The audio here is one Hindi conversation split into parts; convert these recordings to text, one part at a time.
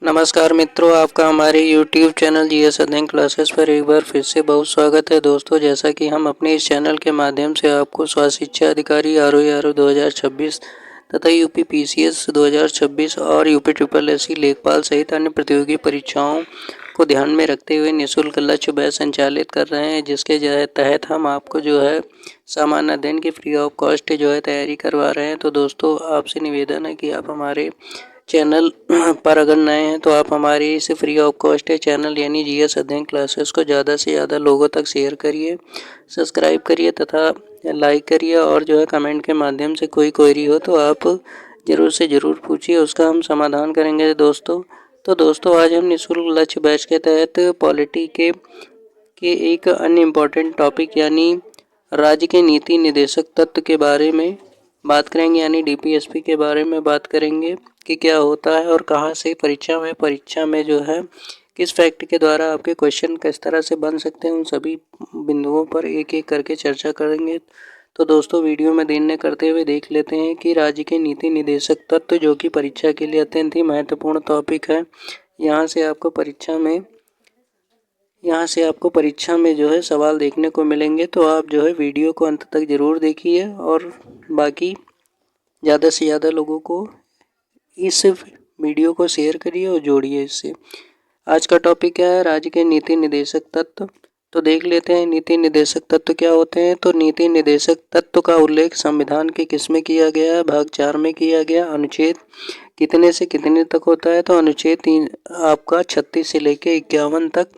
नमस्कार मित्रों, आपका हमारे YouTube चैनल जीएस अध्ययन क्लासेस पर एक बार फिर से बहुत स्वागत है। दोस्तों, जैसा कि हम अपने इस चैनल के माध्यम से आपको स्वास्थ्य शिक्षा अधिकारी आरओ 2026 तथा यूपी पीसीएस 2026 और यूपी ट्रिपल एससी लेखपाल सहित अन्य प्रतियोगी परीक्षाओं को ध्यान में रखते हुए निःशुल्क लक्ष्य बैच संचालित कर रहे हैं, जिसके तहत हम आपको सामान्य अध्ययन की फ्री ऑफ कॉस्ट तैयारी करवा रहे हैं। तो दोस्तों, आपसे निवेदन है कि आप हमारे चैनल पर अगर नए हैं तो आप हमारे इस फ्री ऑफ कॉस्ट चैनल यानी जीएस अध्ययन क्लासेस को ज़्यादा से ज़्यादा लोगों तक शेयर करिए, सब्सक्राइब करिए तथा लाइक करिए। और कमेंट के माध्यम से कोई क्वेरी हो तो आप ज़रूर से ज़रूर पूछिए, उसका हम समाधान करेंगे दोस्तों आज हम निःशुल्क लक्ष्य बैच के तहत पॉलिटी के एक अन्य इम्पोर्टेंट टॉपिक यानी राज्य के नीति निदेशक तत्व के बारे में बात करेंगे, यानी डीपीएसपी के बारे में बात करेंगे कि क्या होता है और कहाँ से परीक्षा में किस फैक्ट के द्वारा आपके क्वेश्चन किस तरह से बन सकते हैं, उन सभी बिंदुओं पर एक एक करके चर्चा करेंगे। तो दोस्तों, वीडियो में देर न करते हुए देख लेते हैं कि राज्य के नीति निदेशक तत्व, जो कि परीक्षा के लिए अत्यंत ही महत्वपूर्ण टॉपिक है। यहाँ से आपको परीक्षा में सवाल देखने को मिलेंगे। तो आप वीडियो को अंत तक ज़रूर देखिए और बाकी ज़्यादा से ज़्यादा लोगों को इस वीडियो को शेयर करिए और जोड़िए इससे। आज का टॉपिक क्या है? राज्य के नीति निदेशक तत्व। तो देख लेते हैं नीति निदेशक तत्व क्या होते हैं। तो नीति निदेशक तत्व का उल्लेख संविधान के किस में किया गया है? भाग 4 में किया गया। अनुच्छेद कितने से कितने तक होता है? तो अनुच्छेद 3 आपका 36 से लेकर 51 तक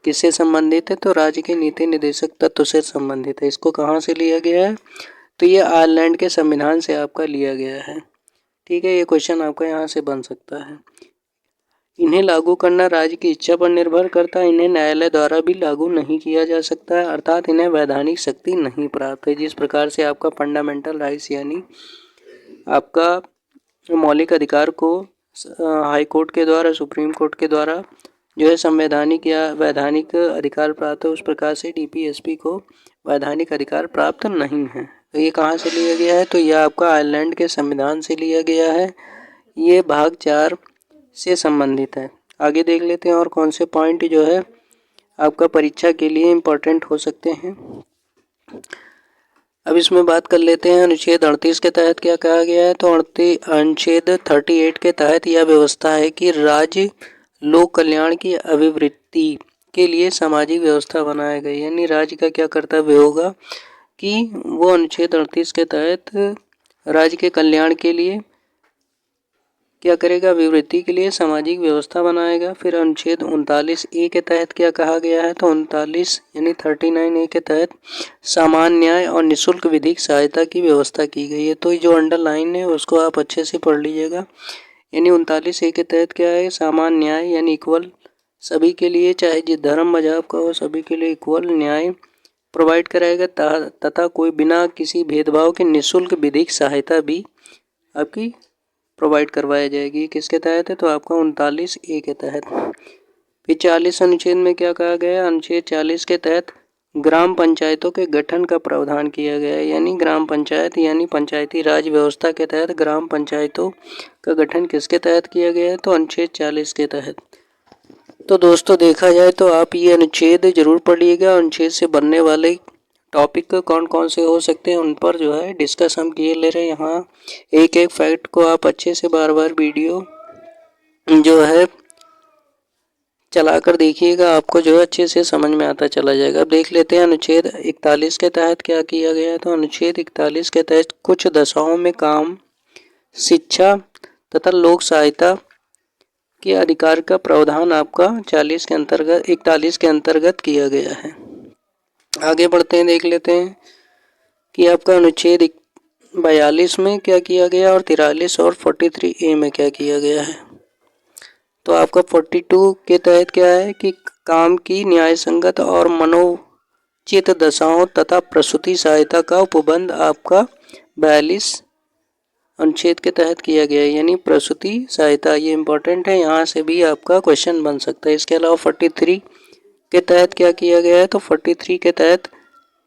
किससे संबंधित है? तो राज्य के नीति निदेशक तत्व से संबंधित है। इसको कहाँ से लिया गया है? तो ये आयरलैंड के संविधान से आपका लिया गया है। ठीक है, ये क्वेश्चन आपका यहाँ से बन सकता है। इन्हें लागू करना राज्य की इच्छा पर निर्भर करता है। इन्हें न्यायालय द्वारा भी लागू नहीं किया जा सकता है, अर्थात इन्हें वैधानिक शक्ति नहीं प्राप्त है। जिस प्रकार से आपका फंडामेंटल राइट्स यानी आपका मौलिक अधिकार को हाई कोर्ट के द्वारा, सुप्रीम कोर्ट के द्वारा संवैधानिक या वैधानिक अधिकार प्राप्त है, उस प्रकार से डीपीएसपी को वैधानिक अधिकार प्राप्त नहीं है। तो ये कहाँ से लिया गया है? तो यह आपका आयरलैंड के संविधान से लिया गया है। ये भाग 4 से संबंधित है। आगे देख लेते हैं और कौन से पॉइंट आपका परीक्षा के लिए इम्पोर्टेंट हो सकते हैं। अब इसमें बात कर लेते हैं अनुच्छेद 38 के तहत क्या कहा गया है। तो अनुच्छेद 38 के तहत यह व्यवस्था है कि राज्य लोक कल्याण की अभिवृद्धि के लिए सामाजिक व्यवस्था बनाएगा। यानी राज्य का क्या कर्तव्य होगा कि वो अनुच्छेद 38 के तहत राज्य के कल्याण के लिए क्या करेगा? अभिवृद्धि के लिए सामाजिक व्यवस्था बनाएगा। फिर अनुच्छेद 39A के तहत क्या कहा गया है? तो 39 यानी 39A के तहत सामान्य न्याय और निःशुल्क विधिक सहायता की व्यवस्था की गई है। तो जो अंडरलाइन है उसको आप अच्छे से पढ़ लीजिएगा। यानी 39A के तहत क्या है? सामान्य न्याय यानी इक्वल सभी के लिए, चाहे जिस धर्म मजहब का हो, सभी के लिए इक्वल न्याय प्रोवाइड कराएगा तथा कोई बिना किसी भेदभाव के निःशुल्क विधिक सहायता भी आपकी प्रोवाइड करवाया जाएगी। किसके तहत है? तो आपका 39A के तहत। फिर 40 अनुच्छेद में क्या कहा गया है? अनुच्छेद 40 के तहत ग्राम पंचायतों के गठन का प्रावधान किया गया है। यानी ग्राम पंचायत यानी पंचायती राज व्यवस्था के तहत ग्राम पंचायतों का गठन किसके तहत किया गया है? तो अनुच्छेद 40 के तहत। तो दोस्तों, देखा जाए तो आप ये अनुच्छेद जरूर पढ़िएगा। अनुच्छेद से बनने वाले टॉपिक कौन कौन से हो सकते हैं उन पर डिस्कस हम किए ले रहे हैं। यहाँ एक एक फैक्ट को आप अच्छे से बार बार वीडियो चलाकर देखिएगा, आपको अच्छे से समझ में आता चला जाएगा। अब देख लेते हैं अनुच्छेद 41 के तहत क्या किया गया है। तो अनुच्छेद 41 के तहत कुछ दशाओं में काम, शिक्षा तथा लोक सहायता के अधिकार का प्रावधान आपका 41 के अंतर्गत किया गया है। आगे बढ़ते हैं, देख लेते हैं कि आपका अनुच्छेद 42 में क्या किया गया और 43 और 43A में क्या किया गया है। तो आपका 42 के तहत क्या है कि काम की न्याय संगत और मनोचित दशाओं तथा प्रसूति सहायता का उपबंध आपका 42 अनुच्छेद के तहत किया गया है। यानी प्रसूति सहायता, ये इम्पोर्टेंट है, यहाँ से भी आपका क्वेश्चन बन सकता है। इसके अलावा 43 के तहत क्या किया गया है? तो 43 के तहत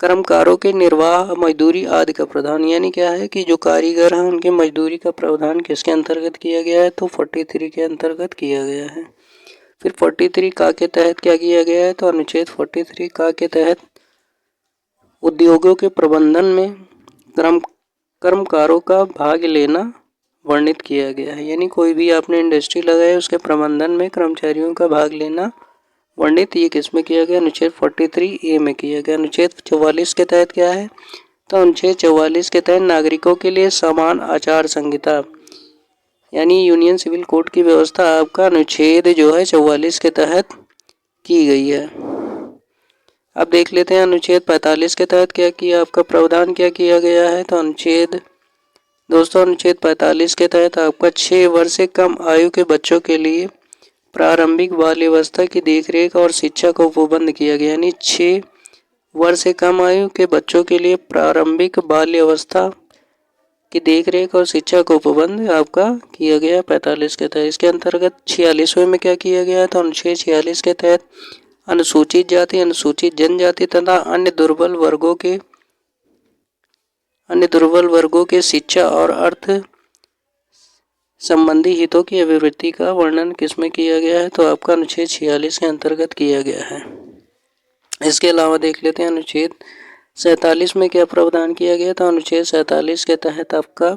कर्मकारों के निर्वाह मजदूरी आदि का प्रावधान, यानी क्या है कि जो कारीगर हैं उनकी मजदूरी का प्रावधान किसके अंतर्गत किया गया है, तो 43 के अंतर्गत किया गया है। फिर 43 का के तहत क्या किया गया है, तो अनुच्छेद 43 का के तहत उद्योगों के प्रबंधन में कर्मकारों का भाग लेना वर्णित किया गया है। यानी कोई भी आपने इंडस्ट्री लगाई उसके प्रबंधन में कर्मचारियों का भाग लेना वर्णित ये किस में किया गया, अनुच्छेद 43A में किया गया। अनुच्छेद 44 के तहत क्या है, तो अनुच्छेद 44 के तहत नागरिकों के लिए समान आचार संहिता यानी यूनियन सिविल कोड की व्यवस्था आपका अनुच्छेद जो है 44 के तहत की गई है। अब देख लेते हैं अनुच्छेद 45 के तहत क्या किया, आपका प्रावधान क्या किया गया है, तो अनुच्छेद 45 के तहत आपका 6 वर्ष से कम आयु के बच्चों के लिए प्रारंभिक बाल्यावस्था की देखरेख और शिक्षा को उपबंध किया गया। यानी 6 वर्ष से कम आयु के बच्चों के लिए प्रारंभिक बाल्यावस्था की देखरेख और शिक्षा को उपबंध आपका किया गया 45 के तहत। इसके अंतर्गत 46वें में क्या किया गया, तो अनुच्छेद 46 के तहत अनुसूचित जाति, अनुसूचित जनजाति तथा अन्य दुर्बल वर्गों के शिक्षा और अर्थ संबंधी हितों की अभिवृद्धि का वर्णन किसमें किया गया है, तो आपका अनुच्छेद 46 के अंतर्गत किया गया है। इसके अलावा देख लेते हैं अनुच्छेद 47 में क्या प्रावधान किया गया, तो अनुच्छेद 47 के तहत आपका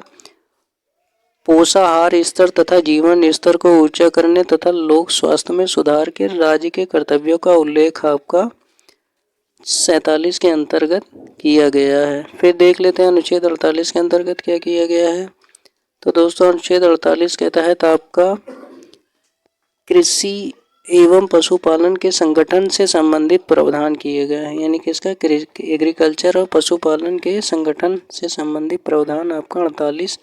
पोषाहार स्तर तथा जीवन स्तर को ऊंचा करने तथा लोक स्वास्थ्य में सुधार के राज्य के कर्तव्यों का उल्लेख आपका 47 के अंतर्गत किया गया है। फिर देख लेते हैं अनुच्छेद 48 के अंतर्गत क्या किया गया है, तो दोस्तों अनुच्छेद 48 के तहत आपका कृषि एवं पशुपालन के संगठन से संबंधित प्रावधान किए गए हैं। यानी किसका, एग्रीकल्चर और पशुपालन के संगठन से संबंधित प्रावधान आपका 48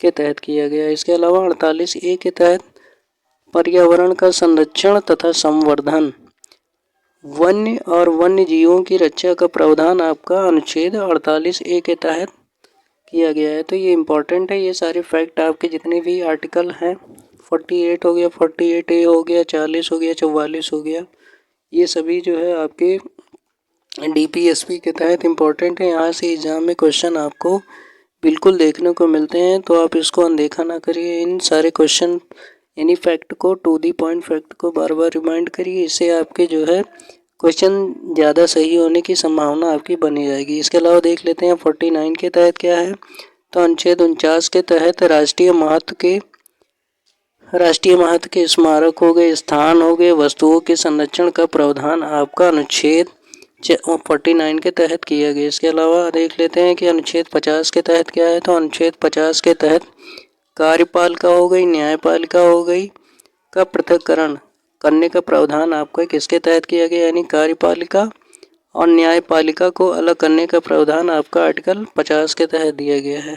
के तहत किया गया। इसके अलावा 48A के तहत पर्यावरण का संरक्षण तथा संवर्धन, वन्य और वन्य जीवों की रक्षा का प्रावधान आपका अनुच्छेद 48A के तहत किया गया है। तो ये इम्पोर्टेंट है, ये सारे फैक्ट आपके जितने भी आर्टिकल हैं 48 हो गया, 48A हो गया, 40 हो गया, 44 हो गया, ये सभी जो है आपके DPSP के तहत इम्पोर्टेंट है। यहाँ से एग्जाम में क्वेश्चन आपको बिल्कुल देखने को मिलते हैं, तो आप इसको अनदेखा ना करिए। इन सारे क्वेश्चन यानी फैक्ट को, टू दी पॉइंट फैक्ट को बार बार रिमाइंड करिए, इससे आपके जो है क्वेश्चन ज़्यादा सही होने की संभावना आपकी बनी रहेगी। इसके अलावा देख लेते हैं 49 के तहत क्या है, तो अनुच्छेद 49 के तहत राष्ट्रीय महत्व के स्मारक हो गए, स्थान हो गए, वस्तुओं के संरक्षण का प्रावधान आपका अनुच्छेद 49 के तहत किया गया। इसके अलावा देख लेते हैं कि अनुच्छेद 50 के तहत क्या है, तो अनुच्छेद 50 के तहत कार्यपालिका हो गई, न्यायपालिका हो गई का पृथक्करण करने का प्रावधान आपका किसके तहत किया गया, यानी कार्यपालिका और न्यायपालिका को अलग करने का प्रावधान आपका आर्टिकल 50 के तहत दिया गया है।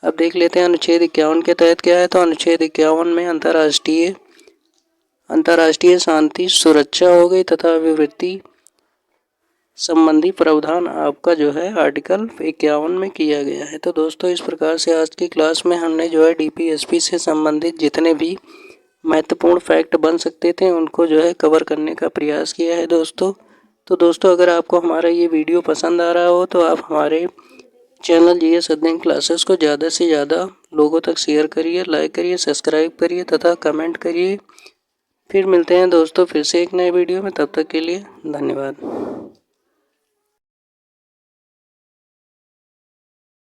अब देख लेते हैं अनुच्छेद 51 के तहत क्या है, तो अनुच्छेद 51 में अंतर्राष्ट्रीय शांति सुरक्षा हो गई तथा अभिवृद्धि संबंधी प्रावधान आपका जो है आर्टिकल 51 में किया गया है। तो दोस्तों इस प्रकार से आज की क्लास में हमने जो है DPSP से संबंधित जितने भी महत्वपूर्ण फैक्ट बन सकते थे उनको जो है कवर करने का प्रयास किया है दोस्तों। तो दोस्तों अगर आपको हमारा ये वीडियो पसंद आ रहा हो तो आप हमारे चैनल GS अध्ययन क्लासेस को ज़्यादा से ज़्यादा लोगों तक शेयर करिए, लाइक करिए, सब्सक्राइब करिए तथा कमेंट करिए। फिर मिलते हैं दोस्तों फिर से एक नए वीडियो में, तब तक के लिए धन्यवाद।